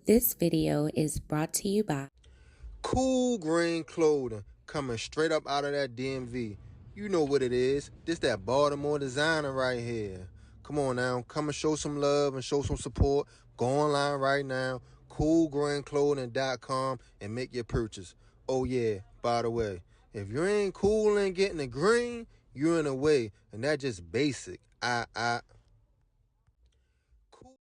This video is brought to you by Cool green clothing coming straight up out of that DMV. You know what it is. This that Baltimore designer right here. Come on now, come and show some love and show some support. Go online right now, coolgreenclothing.com, and make your purchase. Oh yeah, by the way, if you ain't cool and getting the green, you're in the way, and that's just basic.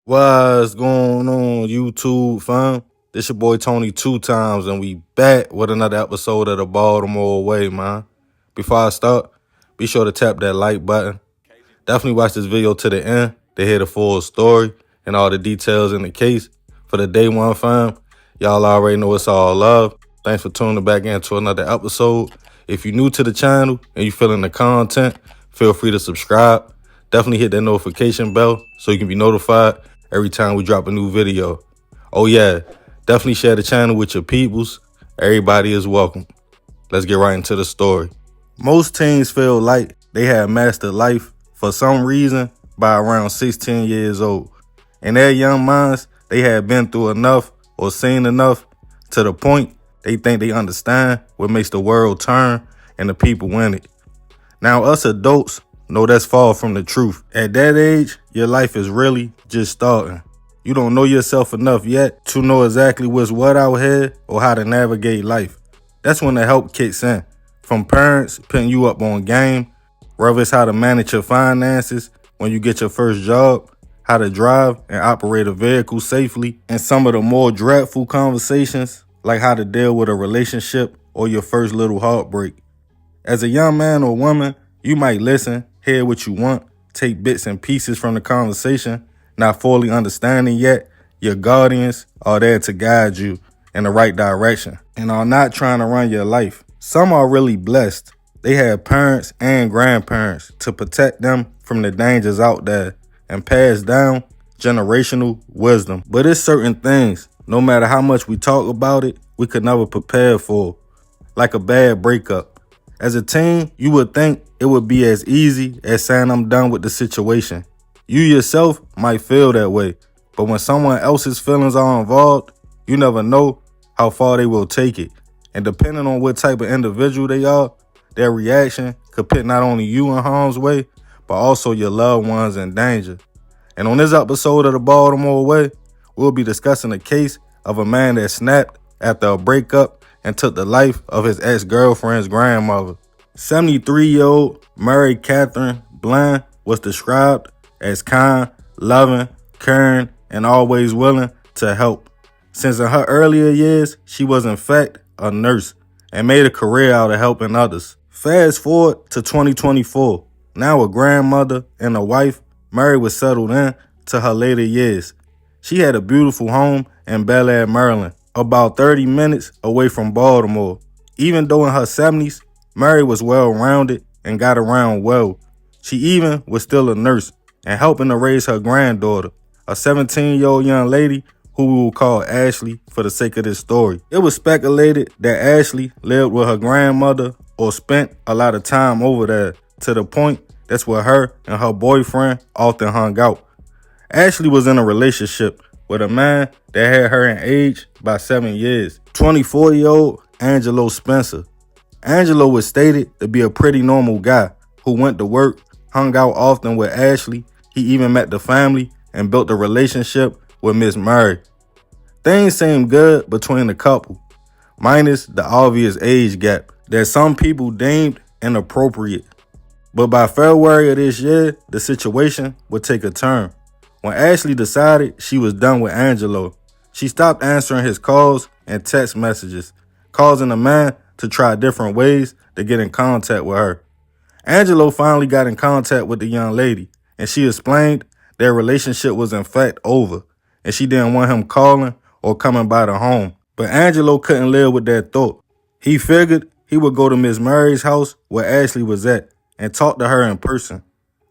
What's going on, YouTube fam? This your boy Tony 2 times, and we back with another episode of the Baltimore Way, man. Before I start, be sure to tap that like button. Definitely watch this video to the end to hear the full story and all the details in the case. For the day one fam, y'all already know it's all love. Thanks for tuning back into another episode. If you're new to the channel and you feeling the content, feel free to subscribe. Definitely hit that notification bell so you can be notified every time we drop a new video. Oh yeah, definitely share the channel with your peoples. Everybody is welcome. Let's get right into the story. Most teens feel like they have mastered life for some reason by around 16 years old. In their young minds, they have been through enough or seen enough to the point they think they understand what makes the world turn and the people in it. Now us adults know that's far from the truth. At that age, your life is really just starting. You don't know yourself enough yet to know exactly what's what out here or how to navigate life. That's when the help kicks in. From parents putting you up on game, whether it's how to manage your finances when you get your first job, how to drive and operate a vehicle safely, and some of the more dreadful conversations like how to deal with a relationship or your first little heartbreak. As a young man or woman, you might listen, hear what you want, take bits and pieces from the conversation, not fully understanding yet. Your guardians are there to guide you in the right direction and are not trying to run your life. Some are really blessed. They have parents and grandparents to protect them from the dangers out there and pass down generational wisdom. But it's certain things, no matter how much we talk about it, we could never prepare for, like a bad breakup. As a teen, you would think it would be as easy as saying I'm done with the situation. You yourself might feel that way, but when someone else's feelings are involved, you never know how far they will take it. And depending on what type of individual they are, their reaction could put not only you in harm's way, but also your loved ones in danger. And on this episode of the Baltimore Way, we'll be discussing a case of a man that snapped after a breakup and took the life of his ex-girlfriend's grandmother. 73-year-old Mary Catherine Bland was described as kind, loving, caring, and always willing to help. Since in her earlier years, she was in fact a nurse and made a career out of helping others. Fast forward to 2024. Now a grandmother and a wife, Mary was settled in to her later years. She had a beautiful home in Bel Air, Maryland, about 30 minutes away from Baltimore. Even though in her 70s, Mary was well-rounded and got around well. She even was still a nurse and helping to raise her granddaughter, a 17-year-old young lady who we will call Ashley for the sake of this story. It was speculated that Ashley lived with her grandmother or spent a lot of time over there, to the point that's where her and her boyfriend often hung out. Ashley was in a relationship with a man that had her in age by 7 years, 24-year-old Angelo Spencer. Angelo was stated to be a pretty normal guy who went to work, hung out often with Ashley. He even met the family and built a relationship with Miss Mary. Things seemed good between the couple, minus the obvious age gap that some people deemed inappropriate. But by February of this year, the situation would take a turn. When Ashley decided she was done with Angelo, she stopped answering his calls and text messages, causing the man to try different ways to get in contact with her. Angelo finally got in contact with the young lady, and she explained their relationship was in fact over, and she didn't want him calling or coming by the home. But Angelo couldn't live with that thought. He figured he would go to Miss Mary's house where Ashley was at and talk to her in person.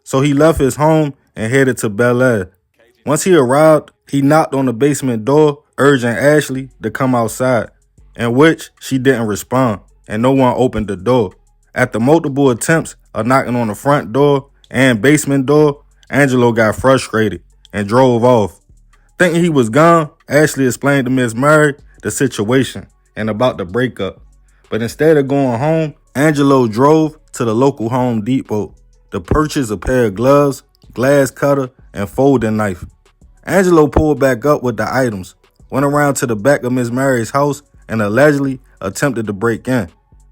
So he left his home and headed to Bel Air. Once he arrived, he knocked on the basement door, urging Ashley to come outside, in which she didn't respond, and no one opened the door. After multiple attempts of knocking on the front door and basement door, Angelo got frustrated and drove off. Thinking he was gone, Ashley explained to Miss Murray the situation and about the breakup. But instead of going home, Angelo drove to the local Home Depot to purchase a pair of gloves, glass cutter, and folding knife. Angelo pulled back up with the items, went around to the back of Miss Mary's house, and allegedly attempted to break in.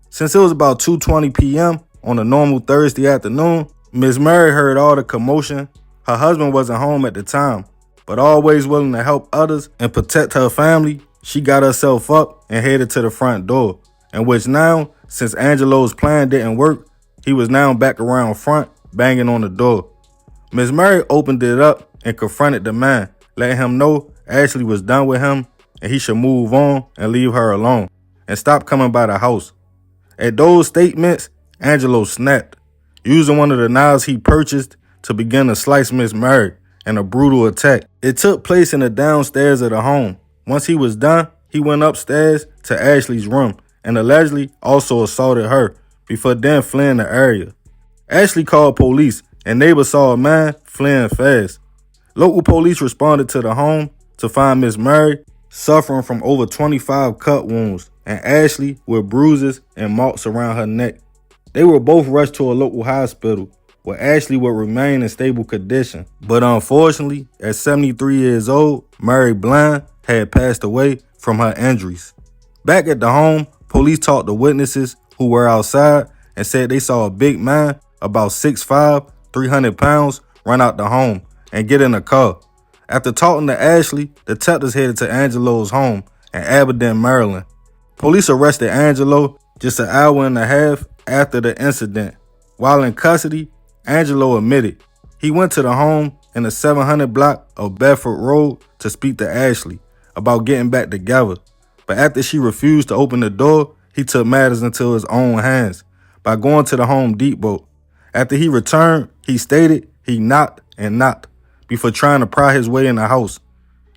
Since it was about 2:20 p.m. on a normal Thursday afternoon, Miss Mary heard all the commotion. Her husband wasn't home at the time, but always willing to help others and protect her family, she got herself up and headed to the front door, in which now, since Angelo's plan didn't work, he was now back around front, banging on the door. Miss Mary opened it up and confronted the man, letting him know Ashley was done with him and he should move on and leave her alone and stop coming by the house. At those statements, Angelo snapped, using one of the knives he purchased to begin to slice Miss Mary in a brutal attack. It took place in the downstairs of the home. Once he was done, he went upstairs to Ashley's room and allegedly also assaulted her before then fleeing the area. Ashley called police and neighbors saw a man fleeing fast. Local police responded to the home to find Miss Mary suffering from over 25 cut wounds and Ashley with bruises and marks around her neck. They were both rushed to a local hospital where Ashley would remain in stable condition. But unfortunately, at 73 years old, Mary Blind had passed away from her injuries. Back at the home, police talked to witnesses who were outside and said they saw a big man, about 6'5", 300 pounds, run out the home and get in a car. After talking to Ashley, detectives headed to Angelo's home in Aberdeen, Maryland. Police arrested Angelo just an hour and a half after the incident. While in custody, Angelo admitted he went to the home in the 700 block of Bedford Road to speak to Ashley about getting back together. But after she refused to open the door, he took matters into his own hands by going to the Home Depot. After he returned, he stated he knocked and knocked before trying to pry his way in the house.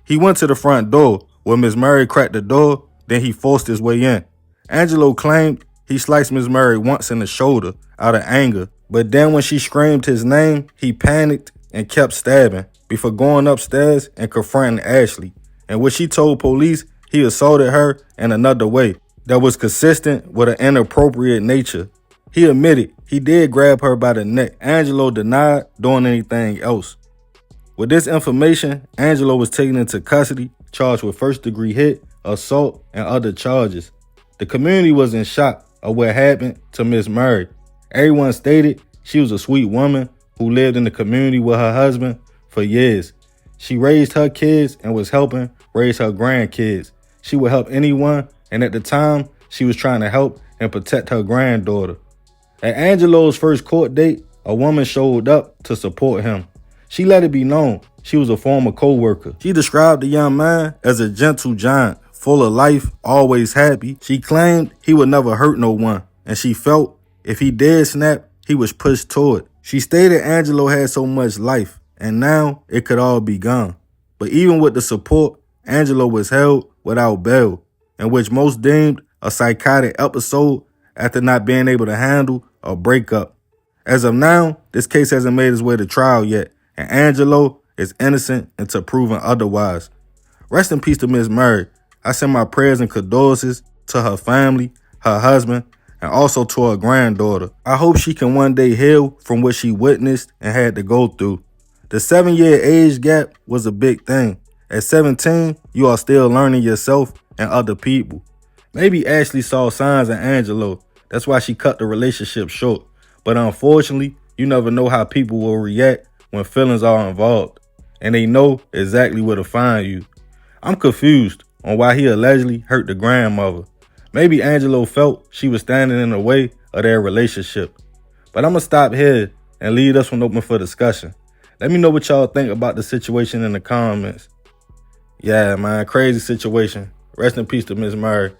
He went to the front door where Miss Mary cracked the door, then he forced his way in. Angelo claimed he sliced Miss Mary once in the shoulder out of anger, but then when she screamed his name, he panicked and kept stabbing before going upstairs and confronting Ashley, in which she told police he assaulted her in another way that was consistent with an inappropriate nature. He admitted he did grab her by the neck. Angelo denied doing anything else. With this information, Angelo was taken into custody, charged with first-degree hit, assault, and other charges. The community was in shock of what happened to Miss Mary. Everyone stated she was a sweet woman who lived in the community with her husband for years. She raised her kids and was helping raise her grandkids. She would help anyone, and at the time, she was trying to help and protect her granddaughter. At Angelo's first court date, a woman showed up to support him. She let it be known she was a former co-worker. She described the young man as a gentle giant, full of life, always happy. She claimed he would never hurt no one, and she felt if he did snap, he was pushed toward. She stated Angelo had so much life, and now it could all be gone. But even with the support, Angelo was held without bail, in which most deemed a psychotic episode after not being able to handle a breakup. As of now, this case hasn't made its way to trial yet, and Angelo is innocent until proven otherwise. Rest in peace to Miss Mary. I send my prayers and condolences to her family, her husband, and also to her granddaughter. I hope she can one day heal from what she witnessed and had to go through. The 7-year age gap was a big thing. At 17, you are still learning yourself and other people. Maybe Ashley saw signs in Angelo. That's why she cut the relationship short. But unfortunately, you never know how people will react when feelings are involved, and they know exactly where to find you. I'm confused on why he allegedly hurt the grandmother. Maybe Angelo felt she was standing in the way of their relationship. But I'm going to stop here and leave this one open for discussion. Let me know what y'all think about the situation in the comments. Yeah, man, crazy situation. Rest in peace to Miss Mary.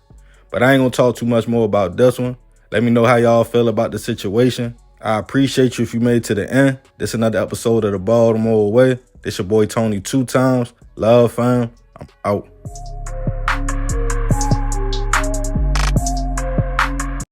But I ain't going to talk too much more about this one. Let me know how y'all feel about the situation. I appreciate you if you made it to the end. This is another episode of the Baltimore Way. This your boy Tony 2 times. Love, fam. I'm out.